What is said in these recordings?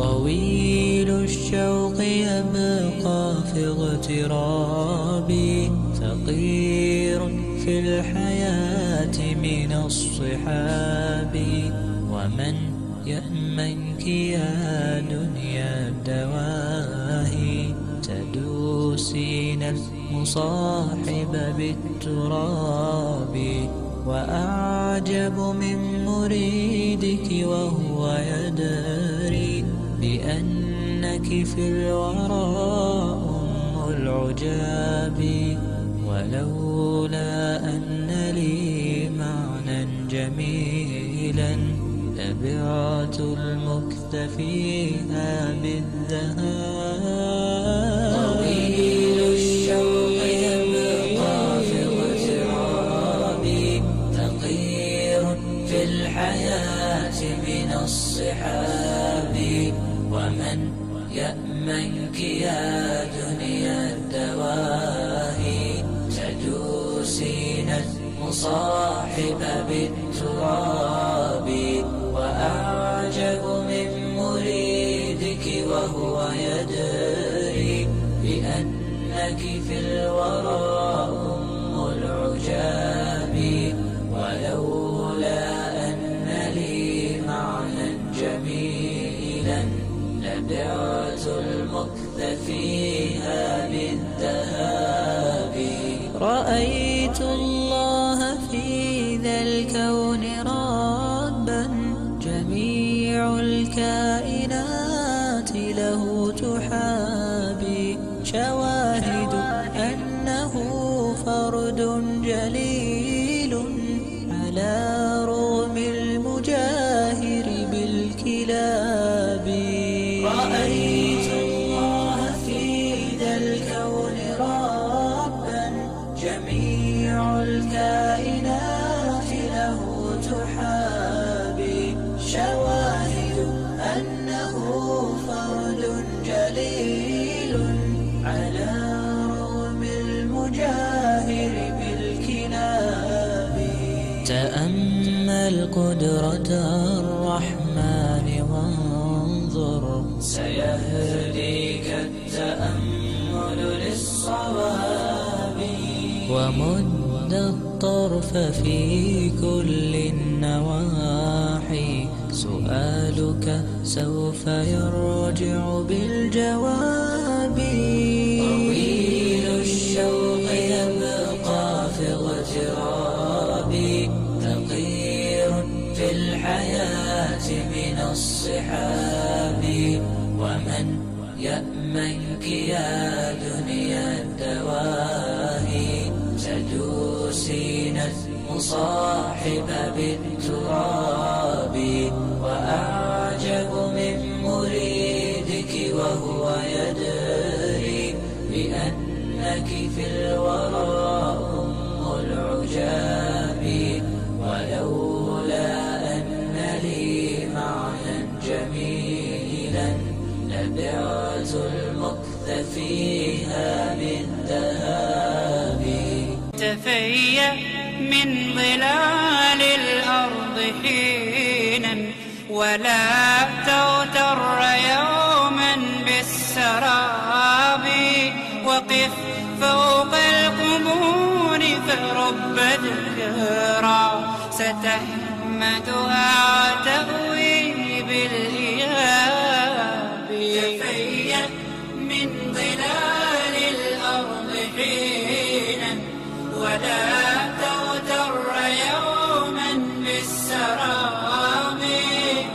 طويل الشوق يبقى في اغترابي، فقير في الحياة من الصحاب. ومن يأمنك يا دنيا الدواهي، تدوسين المصاحب بالتراب. وأعجب من مريدك وهو يدري بأنك في الورى أم العجاب. ولولا أن لي معنى جميلا لبعت المكث فيها بالذهاب. طويل الشوق يبقى في اغترابي، فقير في الحياة من الصحاب. ومن يأمنك يا دنيا الدواهي، تدوسين المصاحب بالتراب. وأعجب من مريدك وهو يدري بأنك في الورى أم العجاب. ولولا أن لي معنى جميلا لبعت المكث فيها بالذهاب. رأيت الله في ذا الكون ربا، جميع الكائنات له تحابي. شواهد أنه فرد جليل على رغم المجاهر بالكلاب. رأيت الله في ذا الكون ربا، جميع الكائنات له تحابي. شواهد أنه فرد جليل على رغم المجاهر بالكلاب. تأمل قدرة الرحمن وانظر، سيهديك التأمل للصواب. ومد الطرف في كل النواحي، سؤالك سوف يرجع بالجواب. طويل الشوق يبقى في اغترابي، فقير في الحياة من الصحاب. ومن يأمنك يا دنيا الدواهي، تدوسين المصاحب بالتراب. وأعجب من مريدك وهو يدري بأنك في الورى أم العجاب. ولولا أن لي معنى جميلا لبعت المكث فيها بالذهاب. تفيأ من ظلال الأرض حينا، ولا تغتر يوما بالسراب. وقف فوق القبور فرب ذكرى، ستحمدها وتأوي بالإياب. تفيأ من ظلال الأرض حينا، ولا تغتر يوما بالسراب.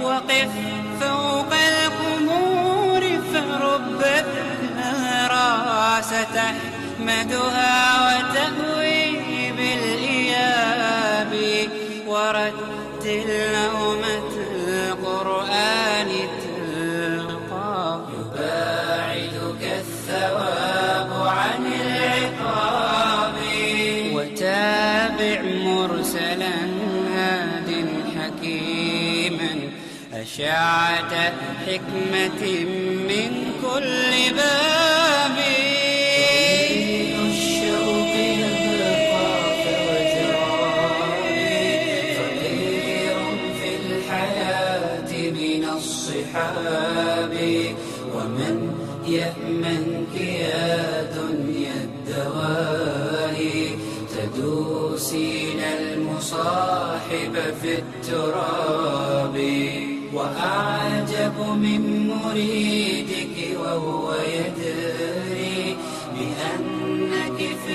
وقف فوق القبور فرب الثرى، ستحمدها وتأوي بالإياب. ورتل نومة القرآن تلقى، يباعدك الثواب عن العقاب. وتابع مرسلا هاد حكيما، أشعة حكمة من كل باب. الشوق يبقى في اغترابي، فقير في الحياة من الصحاب. يأمنك يا دنيا الدوالي تدوسين المصاحب في التراب. وأعجب من مريدك وهو يدري بأنك في